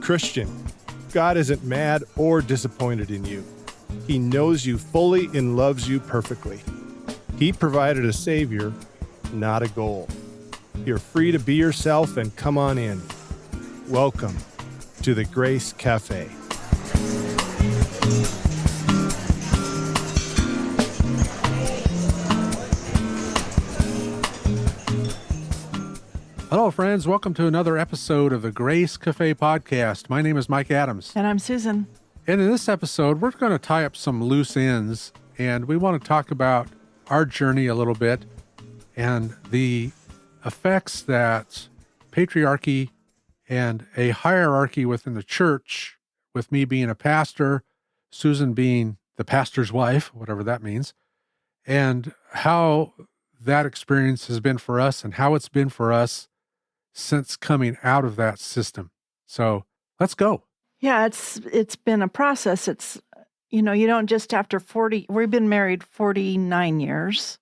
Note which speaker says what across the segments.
Speaker 1: Christian, God isn't mad or disappointed in you. He knows you fully and loves you perfectly. He provided a Savior, not a goal. You're free to be yourself and come on in. Welcome to the Grace Cafe.
Speaker 2: Hello, friends. Welcome to another episode of the Grace Cafe podcast. My name is Mike Adams.
Speaker 3: And I'm Susan.
Speaker 2: And in this episode, we're going to tie up some loose ends, and we want to talk about our journey a little bit and the effects that patriarchy and a hierarchy within the church, with me being a pastor, Susan being the pastor's wife, whatever that means, and how that experience has been for us and how it's been for us since coming out of that system. So let's go.
Speaker 3: Yeah, it's been a process. It's, you don't just after 40, we've been married 49 years.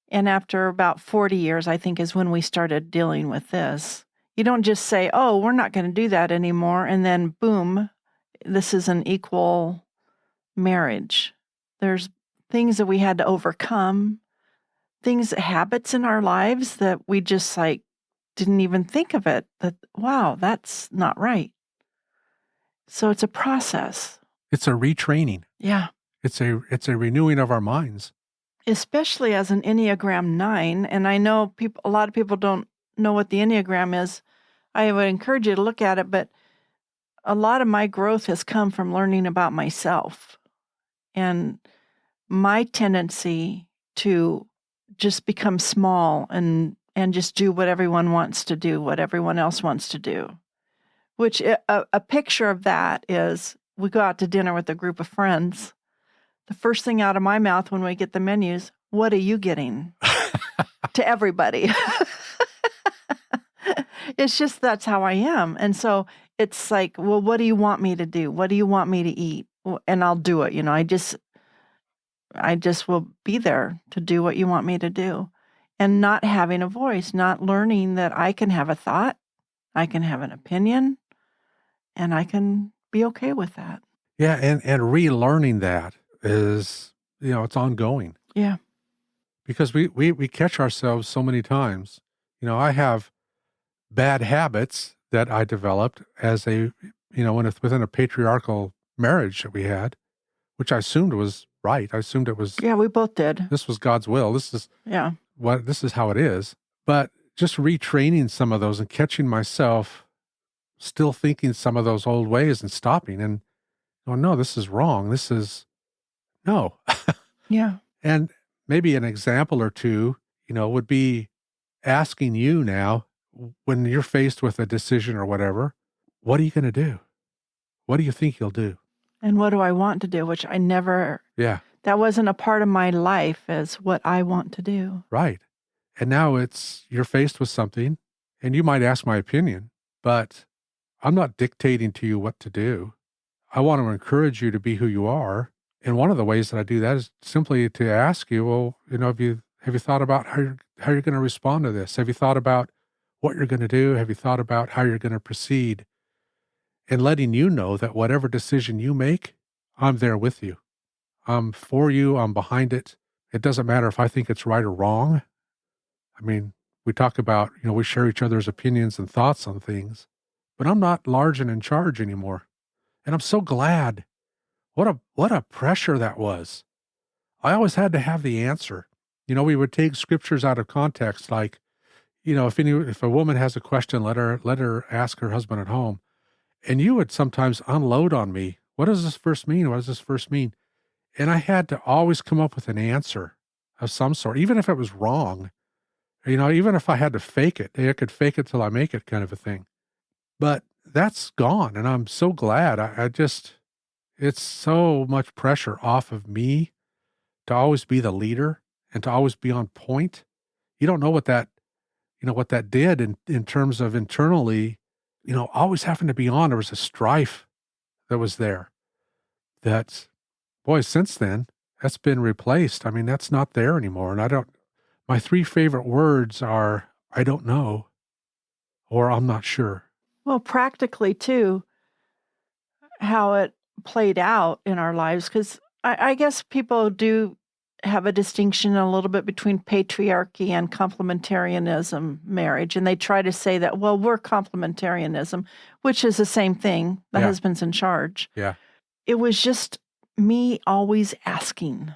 Speaker 3: And after about 40 years, I think is when we started dealing with this. You don't just say, oh, we're not going to do that anymore. And then boom, this is an equal marriage. There's things that we had to overcome, habits in our lives that we just didn't even think of it, that, wow, that's not right. So it's a process.
Speaker 2: It's a retraining.
Speaker 3: Yeah.
Speaker 2: It's a renewing of our minds.
Speaker 3: Especially as an Enneagram 9, and I know a lot of people don't know what the Enneagram is. I would encourage you to look at it, but a lot of my growth has come from learning about myself and my tendency to just become small and just do what everyone wants to do, what everyone else wants to do. Which a picture of that is we go out to dinner with a group of friends. The first thing out of my mouth when we get the menus, what are you getting? To everybody. It's just that's how I am. And so it's like, well, what do you want me to do? What do you want me to eat? And I'll do it. I just will be there to do what you want me to do. And not having a voice, not learning that I can have a thought, I can have an opinion, and I can be okay with that.
Speaker 2: Yeah, and relearning that is, it's ongoing.
Speaker 3: Yeah.
Speaker 2: Because we catch ourselves so many times. I have bad habits that I developed as within a patriarchal marriage that we had, which I assumed was right. I assumed it was.
Speaker 3: Yeah, we both did.
Speaker 2: This was God's will. This is how it is. But just retraining some of those and catching myself still thinking some of those old ways and stopping and going, no, this is wrong. This is no.
Speaker 3: Yeah.
Speaker 2: And maybe an example or two, would be asking you now, when you're faced with a decision or whatever, what are you going to do? What do you think you'll do?
Speaker 3: And what do I want to do? Which I never, that wasn't a part of my life as what I want to do.
Speaker 2: Right. And now you're faced with something and you might ask my opinion, but I'm not dictating to you what to do. I want to encourage you to be who you are. And one of the ways that I do that is simply to ask you, well, have you thought about how you're going to respond to this? Have you thought about what you're going to do? Have you thought about how you're going to proceed? And letting you know that whatever decision you make, I'm there with you. I'm for you. I'm behind it. It doesn't matter if I think it's right or wrong. I mean, we talk about, we share each other's opinions and thoughts on things, but I'm not large and in charge anymore. And I'm so glad. What a pressure that was. I always had to have the answer. We would take scriptures out of context, like, if a woman has a question, let her ask her husband at home. And you would sometimes unload on me. What does this verse mean? What does this verse mean? And I had to always come up with an answer of some sort, even if it was wrong. Even if I had to fake it, I could fake it till I make it kind of a thing. But that's gone. And I'm so glad. It's so much pressure off of me to always be the leader and to always be on point. You don't know what that did in terms of internally, always having to be on. There was a strife that was there that, boy, since then, that's been replaced. I mean, that's not there anymore. And my three favorite words are, I don't know, or I'm not sure.
Speaker 3: Well, practically too, how it played out in our lives, because I guess people do have a distinction a little bit between patriarchy and complementarianism marriage. And they try to say that, well, we're complementarianism, which is the same thing. The
Speaker 2: Yeah.
Speaker 3: husband's in charge.
Speaker 2: Yeah.
Speaker 3: It was just me always asking,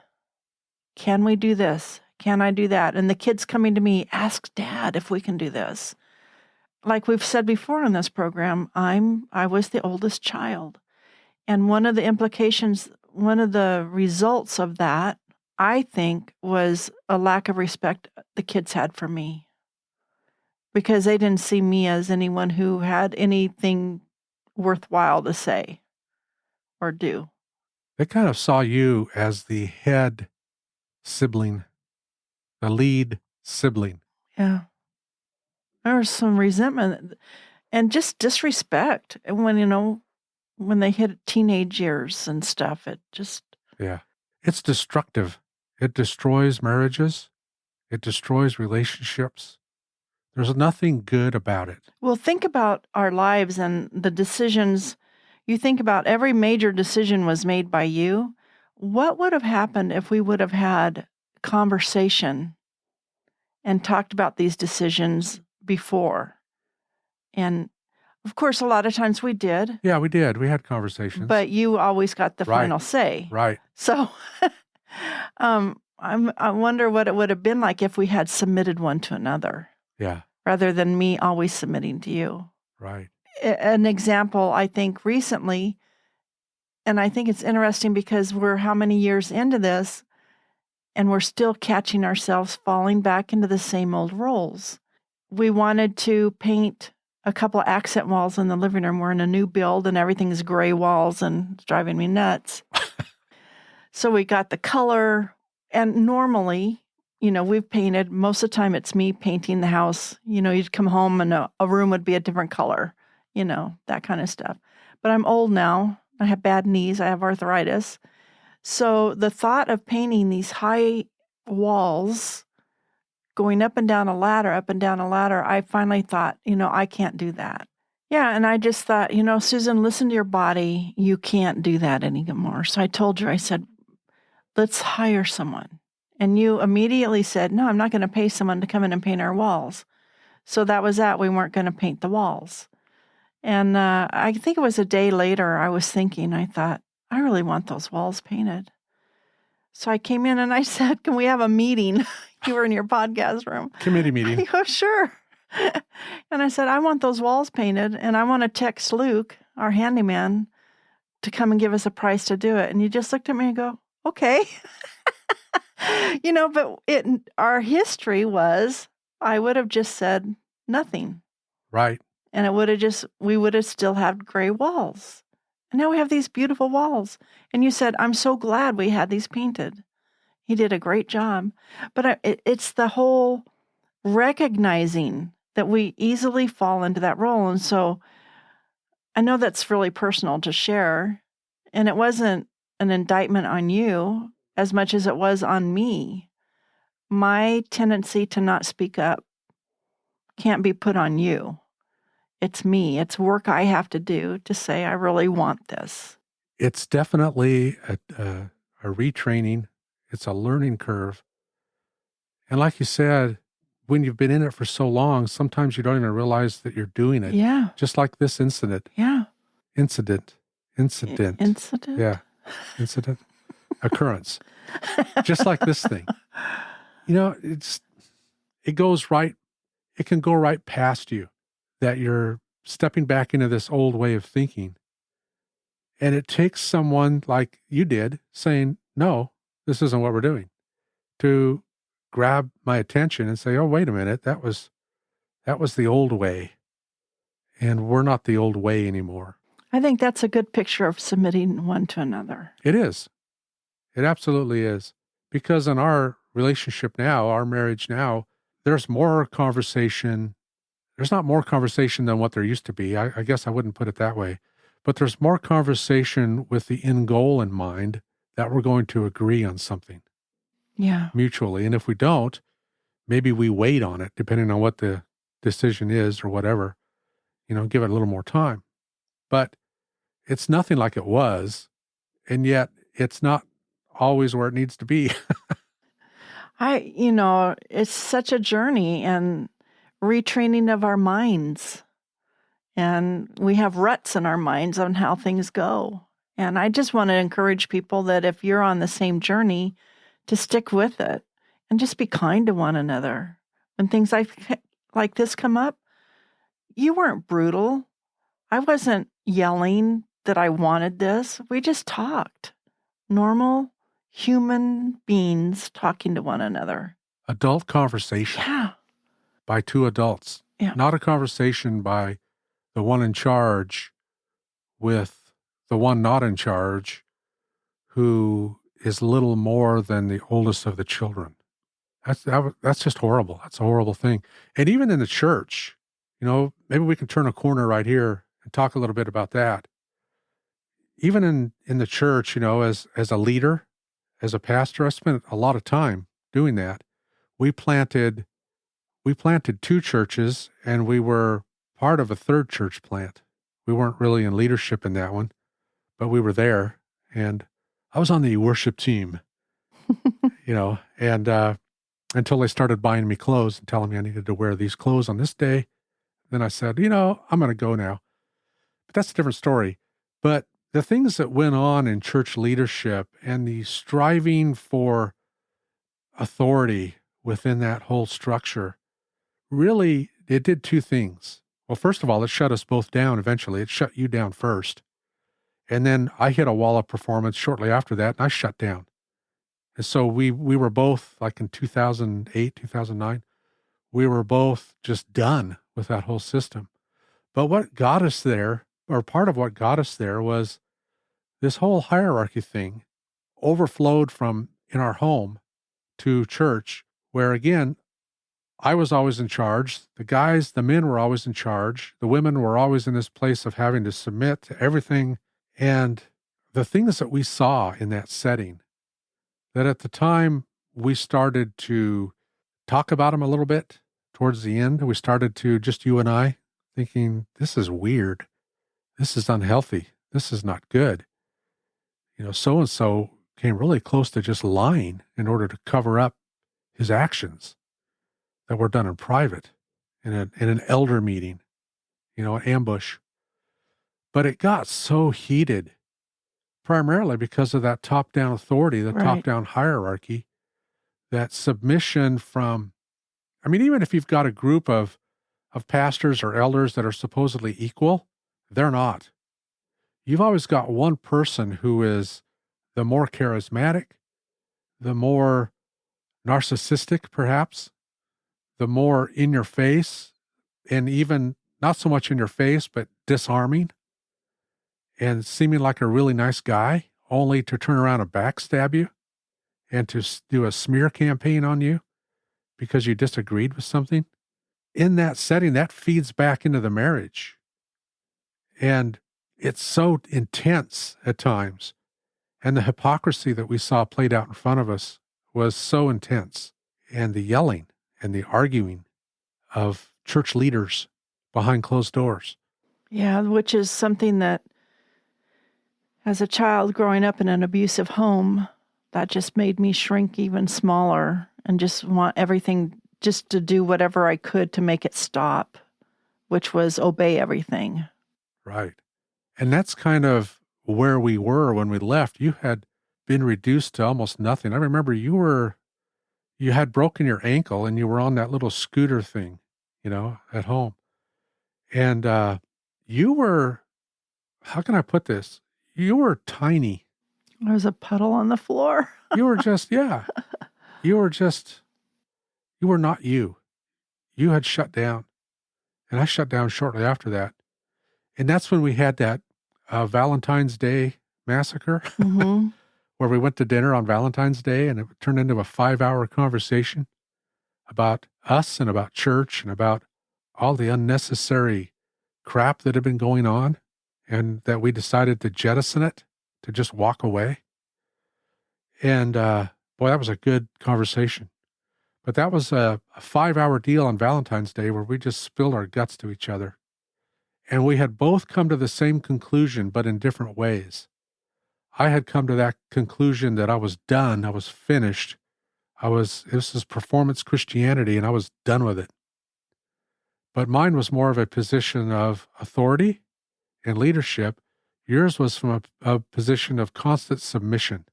Speaker 3: can we do this? Can I do that? And the kids coming to me, ask Dad if we can do this. Like we've said before in this program, I was the oldest child. And one of the implications, one of the results of that, I think, was a lack of respect the kids had for me, because they didn't see me as anyone who had anything worthwhile to say or do.
Speaker 2: They kind of saw you as the head sibling, the lead sibling.
Speaker 3: Yeah. There was some resentment and just disrespect when they hit teenage years and stuff. It just...
Speaker 2: Yeah. It's destructive. It destroys marriages. It destroys relationships. There's nothing good about it.
Speaker 3: Well, think about our lives and the decisions. You think about every major decision was made by you. What would have happened if we would have had conversation and talked about these decisions before? And of course, a lot of times we did.
Speaker 2: Yeah, we did. We had conversations.
Speaker 3: But you always got the final say.
Speaker 2: Right.
Speaker 3: So I wonder what it would have been like if we had submitted one to another.
Speaker 2: Yeah.
Speaker 3: Rather than me always submitting to you.
Speaker 2: Right.
Speaker 3: An example, I think, recently, and I think it's interesting because we're how many years into this, and we're still catching ourselves falling back into the same old roles. We wanted to paint a couple of accent walls in the living room. We're in a new build, and everything's gray walls, and it's driving me nuts. So we got the color, and normally... we've painted, most of the time it's me painting the house. You'd come home and a room would be a different color, that kind of stuff. But I'm old now. I have bad knees. I have arthritis. So the thought of painting these high walls, going up and down a ladder, I finally thought, I can't do that. Yeah, and I just thought, Susan, listen to your body. You can't do that anymore. So I told her, I said, let's hire someone. And you immediately said, no, I'm not going to pay someone to come in and paint our walls. So that was that. We weren't going to paint the walls. And I think it was a day later, I was thinking, I thought, I really want those walls painted. So I came in and I said, can we have a meeting? You were in your podcast room.
Speaker 2: Committee meeting.
Speaker 3: I go, sure. And I said, I want those walls painted, and I want to text Luke, our handyman, to come and give us a price to do it. And you just looked at me and go, okay. But our history was, I would have just said nothing.
Speaker 2: Right. And
Speaker 3: we would have still had gray walls. And now we have these beautiful walls. And you said, I'm so glad we had these painted. He did a great job. But it's the whole recognizing that we easily fall into that role. And so I know that's really personal to share. And it wasn't an indictment on you as much as it was on me. My tendency to not speak up can't be put on you. It's me. It's work I have to do to say, I really want this.
Speaker 2: It's definitely a retraining. It's a learning curve. And like you said, when you've been in it for so long, sometimes you don't even realize that you're doing it.
Speaker 3: Yeah.
Speaker 2: Just like this incident.
Speaker 3: Yeah.
Speaker 2: Incident. Yeah. Incident. Occurrence. Just like this thing. It can go right past you, that you're stepping back into this old way of thinking. And it takes someone like you did saying, no, this isn't what we're doing, to grab my attention and say, oh, wait a minute, that was the old way. And we're not the old way anymore.
Speaker 3: I think that's a good picture of submitting one to another.
Speaker 2: It is. It absolutely is. Because in our relationship now, our marriage now, there's more conversation. There's not more conversation than what there used to be. I guess I wouldn't put it that way. But there's more conversation with the end goal in mind, that we're going to agree on something.
Speaker 3: Yeah.
Speaker 2: Mutually. And if we don't, maybe we wait on it, depending on what the decision is or whatever, give it a little more time. But it's nothing like it was, and yet it's not always where it needs to be.
Speaker 3: It's such a journey and retraining of our minds. And we have ruts in our minds on how things go. And I just want to encourage people that if you're on the same journey, to stick with it and just be kind to one another. When things like this come up, you weren't brutal. I wasn't yelling that I wanted this. We just talked. Normal human beings talking to one another.
Speaker 2: Adult conversation.
Speaker 3: Yeah.
Speaker 2: By two adults.
Speaker 3: Yeah.
Speaker 2: Not a conversation by the one in charge with the one not in charge who is little more than the oldest of the children. That's just horrible. That's a horrible thing. And even in the church, maybe we can turn a corner right here and talk a little bit about that. Even in the church, as a leader, as a pastor, I spent a lot of time doing that. We planted 2 churches, and we were part of a 3rd church plant. We weren't really in leadership in that one, but we were there, and I was on the worship team, and until they started buying me clothes and telling me I needed to wear these clothes on this day. Then I said, I'm going to go now. But that's a different story. But the things that went on in church leadership and the striving for authority within that whole structure, really, it did 2 things. Well, first of all, it shut us both down eventually. It shut you down first. And then I hit a wall of performance shortly after that, and I shut down. And so we were both, like in 2008, 2009, we were both just done with that whole system. But what got us there, or part of what got us there, was this whole hierarchy thing overflowed from in our home to church, where again, I was always in charge. The men were always in charge. The women were always in this place of having to submit to everything. And the things that we saw in that setting, that at the time we started to talk about them a little bit towards the end, we started to, just you and I, thinking, this is weird. This is unhealthy. This is not good. So-and-so came really close to just lying in order to cover up his actions that were done in private in an elder meeting, an ambush. But it got so heated, primarily because of that top-down authority, the
Speaker 3: Right.
Speaker 2: top-down hierarchy, that submission from, even if you've got a group of pastors or elders that are supposedly equal, they're not. You've always got one person who is the more charismatic, the more narcissistic, perhaps, the more in your face, and even not so much in your face, but disarming and seeming like a really nice guy, only to turn around and backstab you and to do a smear campaign on you because you disagreed with something. In that setting, that feeds back into the marriage. And it's so intense at times. And the hypocrisy that we saw played out in front of us was so intense. And the yelling and the arguing of church leaders behind closed doors.
Speaker 3: Yeah, which is something that, as a child growing up in an abusive home, that just made me shrink even smaller and just want everything, just to do whatever I could to make it stop, which was obey everything.
Speaker 2: Right. And that's kind of where we were when we left. You had been reduced to almost nothing. I remember you had broken your ankle and you were on that little scooter thing, at home. And you were, how can I put this? You were tiny.
Speaker 3: There was a puddle on the floor.
Speaker 2: You were just, yeah. You were not you. You had shut down. And I shut down shortly after that. And that's when we had that Valentine's Day massacre,
Speaker 3: Mm-hmm.
Speaker 2: where we went to dinner on Valentine's Day, and it turned into a 5-hour conversation about us and about church and about all the unnecessary crap that had been going on, and that we decided to jettison it, to just walk away. And boy, that was a good conversation. But that was a 5-hour deal on Valentine's Day where we just spilled our guts to each other. And we had both come to the same conclusion, but in different ways. I had come to that conclusion that I was done. I was finished. This is performance Christianity, and I was done with it. But mine was more of a position of authority and leadership. Yours was from a position of constant submission,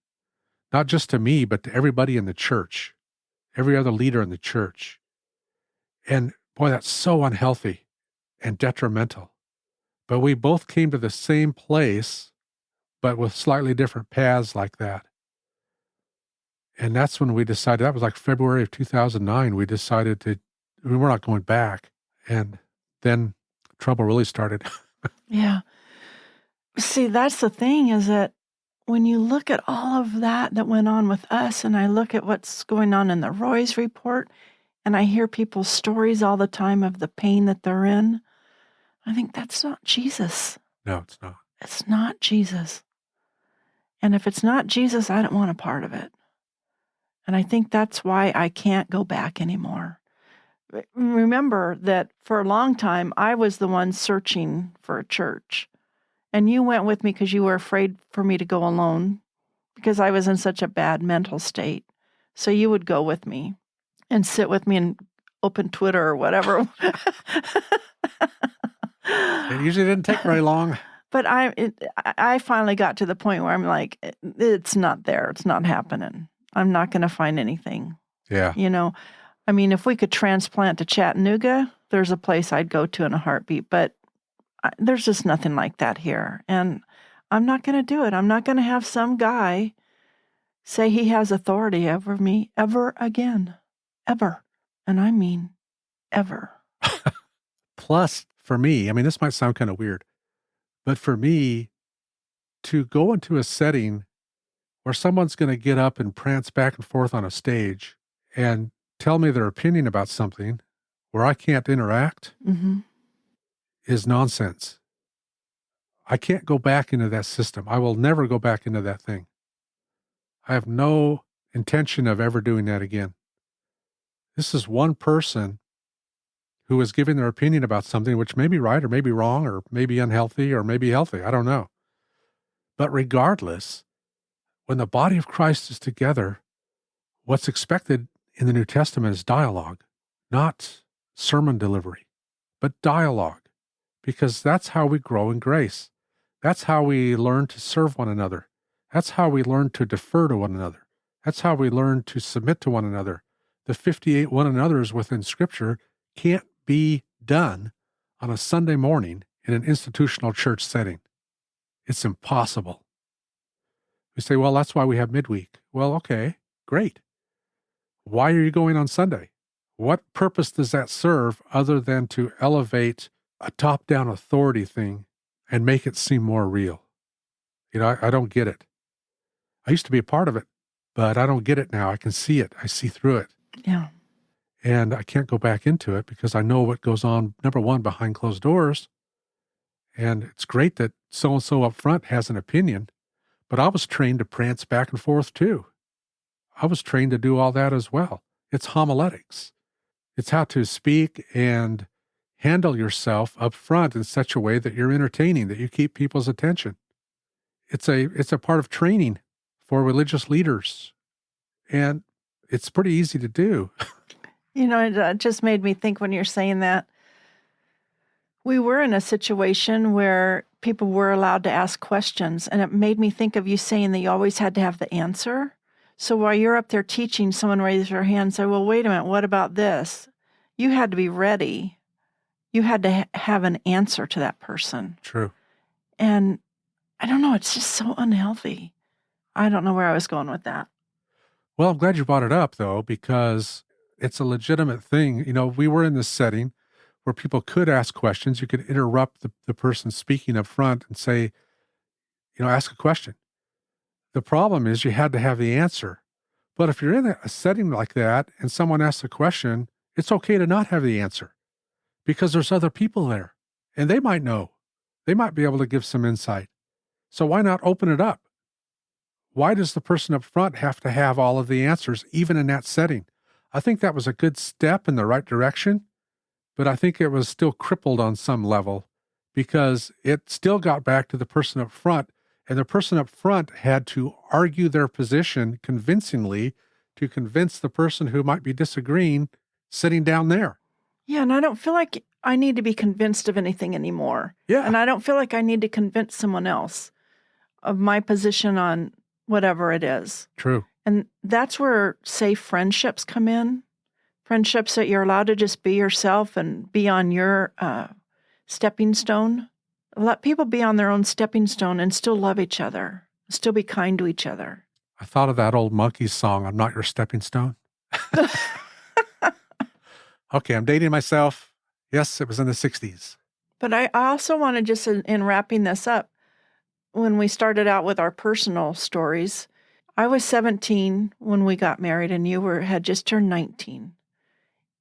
Speaker 2: not just to me, but to everybody in the church, every other leader in the church. And boy, that's so unhealthy and detrimental. But we both came to the same place, but with slightly different paths like that. And that's when we decided, that was like February of 2009, we decided we're not going back. And then trouble really started.
Speaker 3: Yeah. See, that's the thing, is that when you look at all of that went on with us, and I look at what's going on in the Roy's report, and I hear people's stories all the time of the pain that they're in, I think that's not Jesus.
Speaker 2: No, it's not.
Speaker 3: It's not Jesus. And if it's not Jesus, I don't want a part of it. And I think that's why I can't go back anymore. Remember that for a long time, I was the one searching for a church. And you went with me because you were afraid for me to go alone, because I was in such a bad mental state. So you would go with me and sit with me and open Twitter or whatever.
Speaker 2: It usually didn't take very long.
Speaker 3: But I finally got to the point where I'm like, it's not there. It's not happening. I'm not going to find anything.
Speaker 2: Yeah.
Speaker 3: You know, I mean, if we could transplant to Chattanooga, there's a place I'd go to in a heartbeat. But there's just nothing like that here. And I'm not going to do it. I'm not going to have some guy say he has authority over me ever again. Ever. And I mean, ever.
Speaker 2: Plus, for me, I mean, this might sound kind of weird, but for me, to go into a setting where someone's going to get up and prance back and forth on a stage and tell me their opinion about something where I can't interact is nonsense. I can't go back into that system. I will never go back into that thing. I have no intention of ever doing that again. This is one person who is giving their opinion about something which may be right or may be wrong or may be unhealthy or may be healthy. I don't know. But regardless, when the body of Christ is together, what's expected in the New Testament is dialogue, not sermon delivery, but dialogue, because that's how we grow in grace. That's how we learn to serve one another. That's how we learn to defer to one another. That's how we learn to submit to one another. The 58 one another's within Scripture can't be done on a Sunday morning in an institutional church setting. It's impossible. We say, well, that's why we have midweek. Well, okay, great. Why are you going on Sunday? What purpose does that serve other than to elevate a top-down authority thing and make it seem more real? You know, I don't get it. I used to be a part of it, but I don't get it now. I can see it. I see through it.
Speaker 3: Yeah.
Speaker 2: And I can't go back into it because I know what goes on, number one, behind closed doors. And it's great that so-and-so up front has an opinion, but I was trained to prance back and forth too. I was trained to do all that as well. It's homiletics. It's how to speak and handle yourself up front in such a way that you're entertaining, that you keep people's attention. It's a part of training for religious leaders. And it's pretty easy to do.
Speaker 3: You know, it just made me think when you're saying that. We were in a situation where people were allowed to ask questions, and it made me think of you saying that you always had to have the answer. So while you're up there teaching, someone raises their hand and say, well, wait a minute, what about this? You had to be ready. You had to have an answer to that person.
Speaker 2: True.
Speaker 3: And I don't know, it's just so unhealthy. I don't know where I was going with that.
Speaker 2: Well, I'm glad you brought it up, though, because it's a legitimate thing. You know, we were in this setting where people could ask questions. You could interrupt the person speaking up front and say, you know, ask a question. The problem is you had to have the answer. But if you're in a setting like that and someone asks a question, it's okay to not have the answer because there's other people there and they might know. They might be able to give some insight. So why not open it up? Why does the person up front have to have all of the answers, even in that setting? I think that was a good step in the right direction, but I think it was still crippled on some level because it still got back to the person up front, and the person up front had to argue their position convincingly to convince the person who might be disagreeing sitting down there.
Speaker 3: Yeah, and I don't feel like I need to be convinced of anything anymore.
Speaker 2: Yeah.
Speaker 3: And I don't feel like I need to convince someone else of my position on whatever it is.
Speaker 2: True.
Speaker 3: And that's where safe friendships come in. Friendships that you're allowed to just be yourself and be on your stepping stone. Let people be on their own stepping stone and still love each other, still be kind to each other.
Speaker 2: I thought of that old Monkees song, I'm Not Your Stepping Stone. Okay, I'm dating myself. Yes, it was in the 60s.
Speaker 3: But I also want to just, in wrapping this up, when we started out with our personal stories, I was 17 when we got married, and you had just turned 19.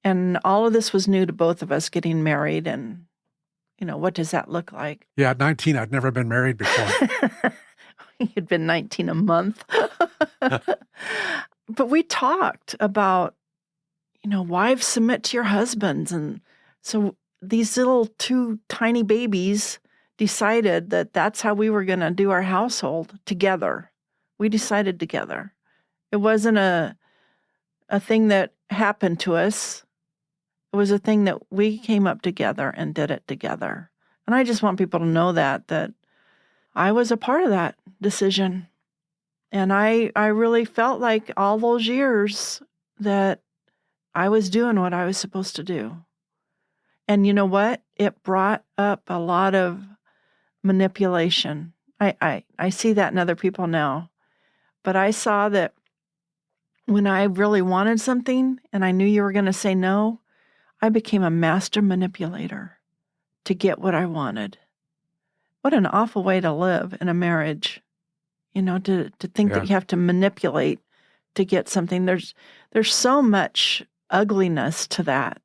Speaker 3: And all of this was new to both of us, getting married, and, what does that look like?
Speaker 2: Yeah, at 19, I'd never been married before.
Speaker 3: You'd been 19 a month. But we talked about, wives submit to your husbands. And so these little two tiny babies decided that that's how we were going to do our household together. We decided together. It wasn't a thing that happened to us. It was a thing that we came up together and did it together. And I just want people to know that I was a part of that decision. And I really felt like all those years that I was doing what I was supposed to do. And you know what? It brought up a lot of manipulation. I see that in other people now. But I saw that when I really wanted something and I knew you were going to say no, I became a master manipulator to get what I wanted. What an awful way to live in a marriage, to think that you have to manipulate to get something. There's so much ugliness to that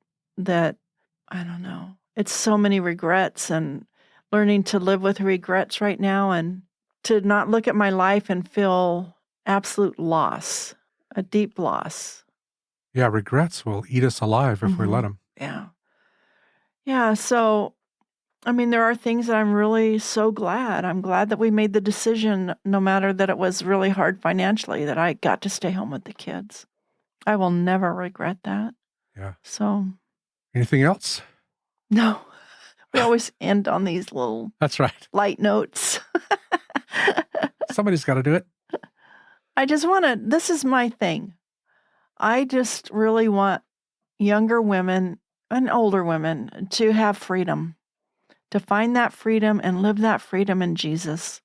Speaker 3: I don't know. It's so many regrets, and learning to live with regrets right now, and to not look at my life and feel absolute loss, a deep loss.
Speaker 2: Yeah, regrets will eat us alive if we let them.
Speaker 3: Yeah. Yeah, so, there are things that I'm really so glad. I'm glad that we made the decision, no matter that it was really hard financially, that I got to stay home with the kids. I will never regret that.
Speaker 2: Yeah.
Speaker 3: So.
Speaker 2: Anything else?
Speaker 3: No. We always end on these little
Speaker 2: That's right.
Speaker 3: light notes.
Speaker 2: Somebody's got to do it.
Speaker 3: I just this is my thing. I just really want younger women and older women to have freedom, to find that freedom and live that freedom in Jesus.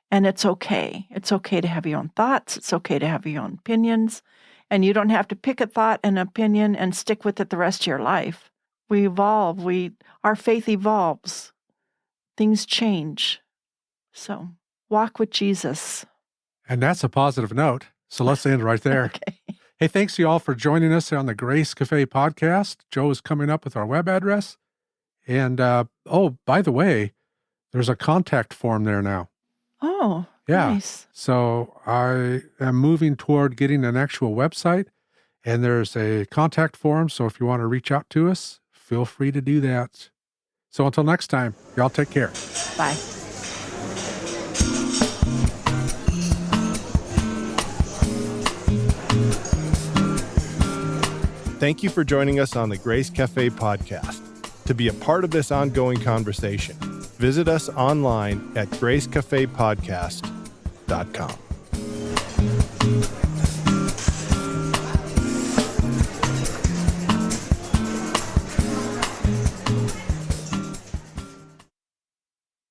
Speaker 3: And it's okay. It's okay to have your own thoughts. It's okay to have your own opinions. And you don't have to pick a thought and opinion and stick with it the rest of your life. We evolve. Our faith evolves. Things change. So walk with Jesus.
Speaker 2: And that's a positive note. So let's end right there.
Speaker 3: Okay.
Speaker 2: Hey, thanks you all for joining us on the Grace Cafe podcast. Joe is coming up with our web address. And, by the way, there's a contact form there now.
Speaker 3: Oh,
Speaker 2: yeah.
Speaker 3: Nice.
Speaker 2: So I am moving toward getting an actual website, and there's a contact form. So if you want to reach out to us, feel free to do that. So until next time, y'all take care.
Speaker 3: Bye.
Speaker 1: Thank you for joining us on the Grace Cafe podcast. To be a part of this ongoing conversation, visit us online at gracecafepodcast.com.